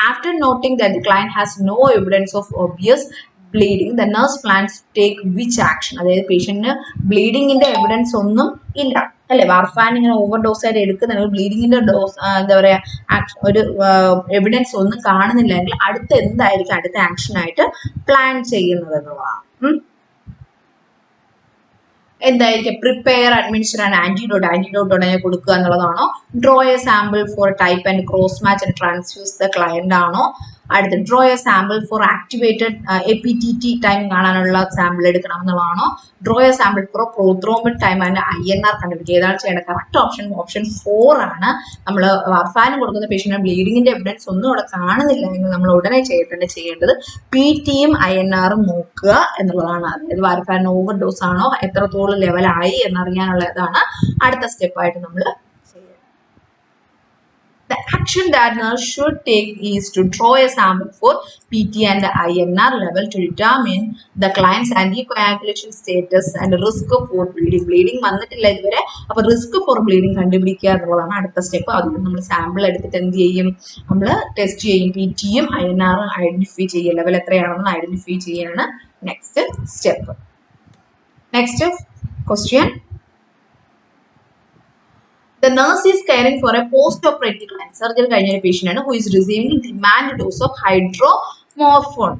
After noting that the client has no evidence of obvious bleeding the nurse plans take which action. അതായത് പേഷ്യന്റിന് ബ്ലീഡിങ്ങിന്റെ എവിഡൻസ് ഒന്നും ഇല്ല അല്ലെ, വാർഫാൻ ഇങ്ങനെ ഓവർ ഡോസ് ആയിട്ട് എടുക്കുന്ന ബ്ലീഡിങ്ങിന്റെ ഡോസ് എന്താ പറയാ ഒരു എവിഡൻസ് ഒന്നും കാണുന്നില്ലെങ്കിൽ അടുത്ത എന്തായിരിക്കും അടുത്ത ആക്ഷൻ ആയിട്ട് പ്ലാൻ ചെയ്യുന്നത് എന്നുള്ളതാണ്. എന്തായിരിക്കും? പ്രിപ്പയർ, അഡ്മിനിസ്റ്റർ ആൻഡ് ആന്റിഡോട്ട് ഉടനെ കൊടുക്കുക എന്നുള്ളതാണോ? Draw a sample for type and cross match and transfuse the client ആണോ? അടുത്ത് draw a sample for activated APTT time കാണാനുള്ള സാമ്പിൾ എടുക്കണം എന്നുള്ളതാണോ? Draw a sample for prothrombin time and INR കണ്ടുപിടിക്കുക. ഏതാണ് ചെയ്യേണ്ടത്? കറക്റ്റ് ഓപ്ഷൻ 4 ആണ്. നമ്മൾ വാർഫാരിൻ കൊടുക്കുന്ന പേഷ്യന്റിന് ബ്ലീഡിങ്ങിന്റെ എവിഡൻസ് ഒന്നും ഇവിടെ കാണുന്നില്ല എങ്കിൽ നമ്മൾ ഉടനെ ചെയ്യേണ്ടത് PTയും INRും നോക്കുക എന്നുള്ളതാണ്. അതായത് വാർഫാരിൻ ഓവർ ഡോസ് ആണോ, എത്രത്തോളം ലെവലായി എന്നറിയാനുള്ളതാണ് അടുത്ത സ്റ്റെപ്പായിട്ട് നമ്മൾ. The action that nurse should take is to draw a sample for PT and INR level to determine the client's anticoagulation status and risk for bleeding. Bleeding വന്നിട്ടില്ല ഇതുവരെ, അപ്പോൾ റിസ്ക് ഫോർ ബ്ലീഡിങ് കണ്ടുപിടിക്കുക എന്നുള്ളതാണ് അടുത്ത സ്റ്റെപ്പ്. അതുകൊണ്ട് നമ്മൾ sample എടുത്തിട്ട് എന്ത് ചെയ്യും? നമ്മൾ ടെസ്റ്റ് ചെയ്യും. PTയും INRും ഐഡന്റിഫൈ ചെയ്യുക, ലെവൽ എത്രയാണെന്ന് ഐഡന്റിഫൈ ചെയ്യാനാണ് next step. Next question. The nurse is caring for a post-operative client. Surgery കഴിഞ്ഞ ഒരു patient ആണ് who is receiving demand dose of hydromorphone.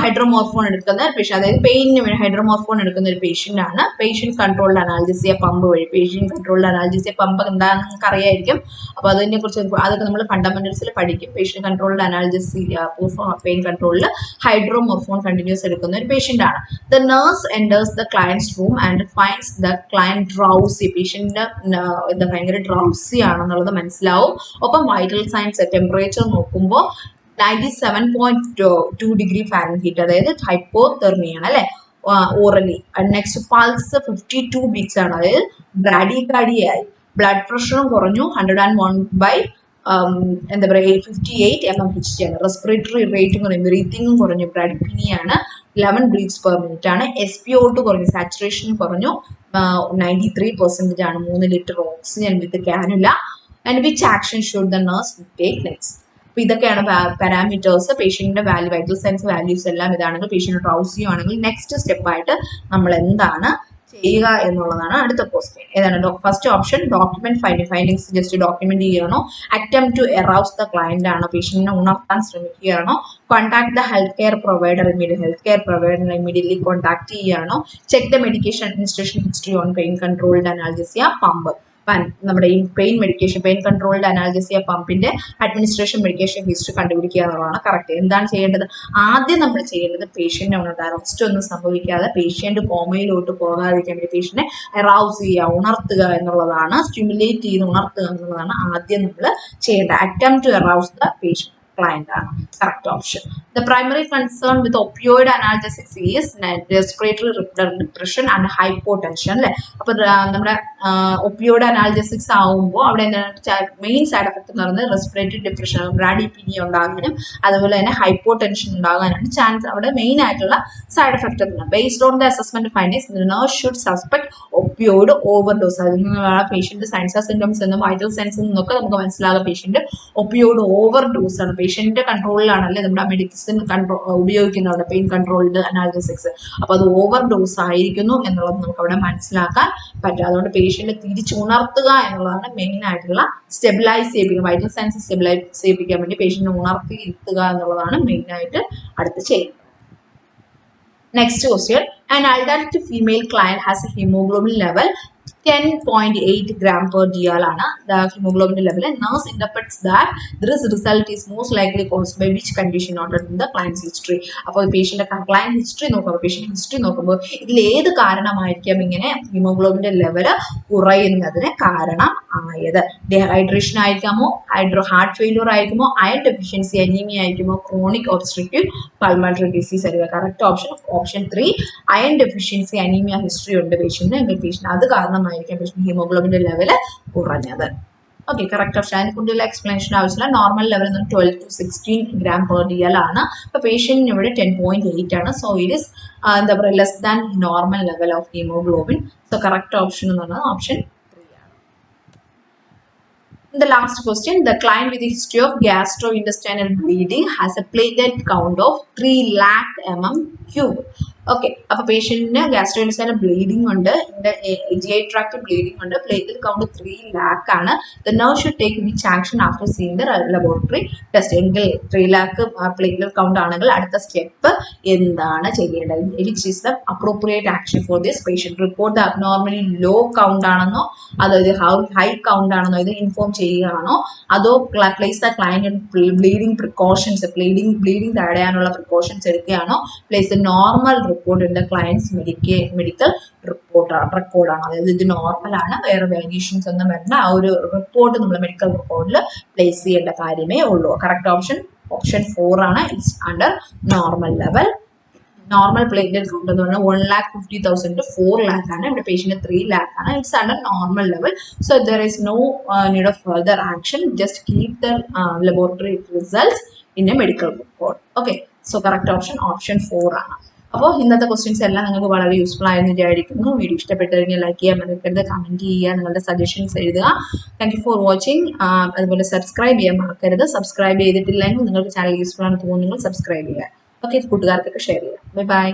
Hydromorphone എടുക്കുന്ന ഒരു പേഷ്യൻ, അതായത് പെയിനിന് വേണ്ടി ഹൈഡ്രോമോർഫോൺ എടുക്കുന്ന ഒരു പേഷ്യന്റ് ആണ്. പേഷ്യന്റ് കൺട്രോൾഡ് അനാൽജസിയ പമ്പ് വഴി. പേഷ്യന്റ് കൺട്രോൾഡ് അനാൽജസിയ പമ്പ് എന്താണെന്ന് നിങ്ങൾക്ക് അറിയായിരിക്കും. അപ്പോൾ അതിനെ കുറിച്ച് അതൊക്കെ നമ്മൾ ഫണ്ടമെന്റൽസിൽ പഠിക്കും. പേഷ്യന്റ് കൺട്രോൾഡ് അനാൽജസിയ പെയിൻ കൺട്രോളിൽ ഹൈഡ്രോമോർഫോൺ കണ്ടിന്യൂസ് എടുക്കുന്ന ഒരു പേഷ്യന്റ് ആണ്. The nurse enters the client's room and finds the client drowsy. Patient എന്താ ഭയങ്കര ഡ്രൗസി ആണെന്നുള്ളത് മനസ്സിലാവും. ഒപ്പം വൈറ്റൽ സയൻസ് ടെമ്പറേച്ചർ നോക്കുമ്പോൾ 97.2 ഡിഗ്രി ഫാരൻഹീറ്റ്, അതായത് ഹൈപ്പോതെർമിയാണ് അല്ലെ ഓറലി. നെക്സ്റ്റ് പൾസ് 52 ബീറ്റ്സ് ആണ്, അതായത് ബ്രാഡികാർഡിയായി. ബ്ലഡ് പ്രഷറും കുറഞ്ഞു, 101 എന്താ പറയുക 58 mmHg ആണ്. റെസ്പിറേറ്ററി റേറ്റും കുറഞ്ഞു, ബ്രീത്തിങ്ങും കുറഞ്ഞു, ബ്രാഡിപ്പിനിയാണ് 11 ബ്രീത്ത്സ് പെർ മിനിറ്റ് ആണ്. SpO2 കുറഞ്ഞു, സാച്ചുറേഷൻ കുറഞ്ഞു, 93% ആണ്. 3 litre oxygen with cannula. And which action should the nurse take next? അപ്പൊ ഇതൊക്കെയാണ് പാരാമീറ്റേഴ്സ്. പേഷ്യന്റിന്റെ വാല്യൂ, വൈറ്റൽ സയൻസ് വാല്യൂസ് എല്ലാം ഇതാണെങ്കിൽ, പേഷ്യന്റ് ട്രൗസിയോ ആണെങ്കിൽ നെക്സ്റ്റ് സ്റ്റെപ്പായിട്ട് നമ്മൾ എന്താണ് ചെയ്യുക എന്നുള്ളതാണ് അടുത്ത ക്വസ്റ്റ്യൻ. ഏതാണ്? First option document findings just document ചെയ്യണോ? Attempt to arouse the client ആണോ? പേഷ്യന്റിനെ ഉണർത്താൻ ശ്രമിക്കുകയാണോ? Contact the health care provider immediately contact ചെയ്യുകയാണോ? Check the medication administration history on pain controlled analgesia pump. നമ്മുടെ ഈ പെയിൻ കൺട്രോൾഡ് അനാൽജസിയ പമ്പിന്റെ administration medication history കണ്ടുപിടിക്കുക എന്നുള്ളതാണ് കറക്റ്റ്. എന്താണ് ചെയ്യേണ്ടത്? ആദ്യം നമ്മൾ ചെയ്യേണ്ടത് പേഷ്യന്റിനെ ഉണർത്താൻ, അറസ്റ്റ് ഒന്നും സംഭവിക്കാതെ പേഷ്യന്റ് കോമയിലോട്ട് പോകാതിരിക്കാൻ വേണ്ടി പേഷ്യന്റിനെ അറൗസ് ചെയ്യുക, ഉണർത്തുക എന്നുള്ളതാണ്. സ്റ്റിമുലേറ്റ് ചെയ്ത് ഉണർത്തുക എന്നുള്ളതാണ് ആദ്യം നമ്മൾ ചെയ്യേണ്ടത്. Attempt to arouse the patient client ആണ് correct option. The primary concern with opioid analgesics is respiratory depression and hypotension അല്ലേ. അപ്പൊ നമ്മുടെ ഒപ്പിയോയിഡ് അനാൽജസിക്സ് ആവുമ്പോൾ അവിടെ മെയിൻ സൈഡ് എഫക്ട് എന്ന് പറയുന്നത് റെസ്പിറേറ്ററി ഡിപ്രഷൻ, ബ്രാഡിപീനിയ ഉണ്ടാകാനും അതുപോലെ തന്നെ ഹൈപ്പോടെൻഷൻ ഉണ്ടാകാനാണ് ചാൻസ്. അവിടെ മെയിൻ ആയിട്ടുള്ള സൈഡ് എഫക്ട് ആണ്. Based on the assessment findings the nurse should suspect opioid overdose. അതിൽ നിന്നുള്ള പേഷ്യന്റ് സയൻസ് സിംറ്റംസ് എന്നും വൈറ്റൽ സയൻസ് എന്നൊക്കെ നമുക്ക് മനസ്സിലാകും പേഷ്യന്റ് ഒപ്പിയോയിഡ് ഓവർഡോസ് ആണ്. പേഷ്യന്റിന്റെ കൺട്രോളിലാണല്ലേ നമ്മുടെ മെഡിസിൻ ഉപയോഗിക്കുന്നത് പെയിൻ കൺട്രോൾഡ് അനാൽജസിക്സ്. അപ്പൊ അത് ഓവർ ഡോസ് ആയിരിക്കുന്നു എന്നുള്ളത് നമുക്ക് അവിടെ മനസ്സിലാക്കാൻ പറ്റും. അതുകൊണ്ട് പേഷ്യന്റ് തിരിച്ചുണർത്തുക എന്നുള്ളതാണ് മെയിൻ ആയിട്ടുള്ള സ്റ്റെബിലൈസ് ചെയ്യിപ്പിക്കുക, വൈറ്റൽ സയൻസ് സ്റ്റെബിലൈസ് ചെയ്യിപ്പിക്കാൻ വേണ്ടി പേഷ്യന്റ് ഉണർത്തി ഇരുത്തുക എന്നുള്ളതാണ് മെയിൻ ആയിട്ട് അടുത്ത് ചെയ്യുന്നത്. Next question. An adult female client has a hemoglobin level 10.8 gram per dl ആണ് the hemoglobin level. Nurse interprets that this result is most likely caused by which condition noted in the client's history. അപ്പോൾ പേഷ്യന്റെ client history നോക്കുമ്പോൾ patient history നോക്കുമ്പോൾ ഇതിൽ ഏത് കാരണമായിരിക്കാം ഇങ്ങനെ ഹീമോഗ്ലോബിന്റെ level കുറയുന്നതിന് കാരണം ആയത്? ഡെഹൈഡ്രേഷൻ ആയിരിക്കാമോ, heart failure ആയിരിക്കുമോ, അയൺ ഡെഫിഷ്യൻസി അനീമിയ ആയിരിക്കുമോ, ക്രോണിക് ഒബ്സ്ട്രക്റ്റീവ് പൾമണറി ഡിസീസ് ആയിരിക്കും. Correct option 3 iron deficiency anaemia history ഉണ്ട് പേഷ്യന്റ് എങ്കിൽ പേഷ്യന്റ് അത് കാരണമായി ഹീമോഗ്ലോബിന്റെ ലെവല് കുറഞ്ഞത്. Okay, correct option. അതിന് കൂടുതൽ എക്സ്പ്ലനേഷൻ ആവശ്യമില്ല. Normal level 12 to 16 gram per dl ആണ്. അപ്പോൾ പേഷ്യൻറ്റിന് ഇവിടെ 10.8 ആണ്. സോ ഇറ്റ് ഇസ് എന്താ പറയുക less than normal level of haemoglobin. So correct option എന്ന് പറയുന്നത് ഓപ്ഷൻ 3 ആണ്. The last question, the client with a history of gastrointestinal bleeding has a platelet count of 3 lakh mm³. Okay, അപ്പോൾ പേഷ്യൻറ്റിന് gastrointestinal bleeding ഉണ്ട്, GI tract bleeding ഉണ്ട്, platelet count 3 lakh ആണ്. The nurse should take which action after seeing the laboratory test? എങ്കിൽ 3 lakh platelet count ആണെങ്കിൽ അടുത്ത step എന്താണ് ചെയ്യേണ്ടത്? Which is the appropriate action for this patient? Report the abnormally low count ആണെന്നോ, അതായത് high count ആണെന്നോ ഇത് ഇൻഫോം ചെയ്യുകയാണോ, അതോ place the client bleeding precautions, bleeding തടയാനുള്ള പ്രിക്കോഷൻസ് എടുക്കുകയാണോ, place the normal report in the client's medical റെക്കോർഡാണ്. അതായത് ഇത് നോർമലാണ്, വേറെ വേരിയേഷൻസ് ഒന്നും വരണ്ട, ആ ഒരു റിപ്പോർട്ട് നമ്മൾ മെഡിക്കൽ റെക്കോർഡിൽ പ്ലേസ് ചെയ്യേണ്ട കാര്യമേ ഉള്ളൂ. കറക്റ്റ് ഓപ്ഷൻ 4 ആണ്. It's under normal level. Normal platelet count എന്ന് പറഞ്ഞാൽ 1,50,000 to 4 lakh ആണ്. ഇവിടെ പേഷ്യന്റ് 3 lakh ആണ്. It's under normal level. So there is no need of further action. Just keep the laboratory results in a medical report. Okay, so correct option 4 ആണ്. അപ്പോൾ ഇന്നത്തെ questions എല്ലാം നിങ്ങൾക്ക് വളരെ യൂസ്ഫുൾ ആയെന്ന് വിചാരിക്കുന്നു. വീഡിയോ ഇഷ്ടപ്പെട്ടു കഴിഞ്ഞാൽ ലൈക്ക് ചെയ്യാൻ മറക്കരുത്, കമൻറ്റ് ചെയ്യുക, നിങ്ങളുടെ സജഷൻസ് എഴുതുക. Thank you for watching. അതുപോലെ സബ്സ്ക്രൈബ് ചെയ്യാൻ മറക്കരുത്. സബ്സ്ക്രൈബ് ചെയ്തിട്ടില്ലെങ്കിൽ നിങ്ങൾക്ക് ചാനൽ യൂസ്ഫുൾ ആണെന്ന് തോന്നുന്നെങ്കിൽ സബ്സ്ക്രൈബ് ചെയ്യുക. ഓക്കെ, കൂട്ടുകാർക്കൊക്കെ ഷെയർ ചെയ്യാം. Bye bye.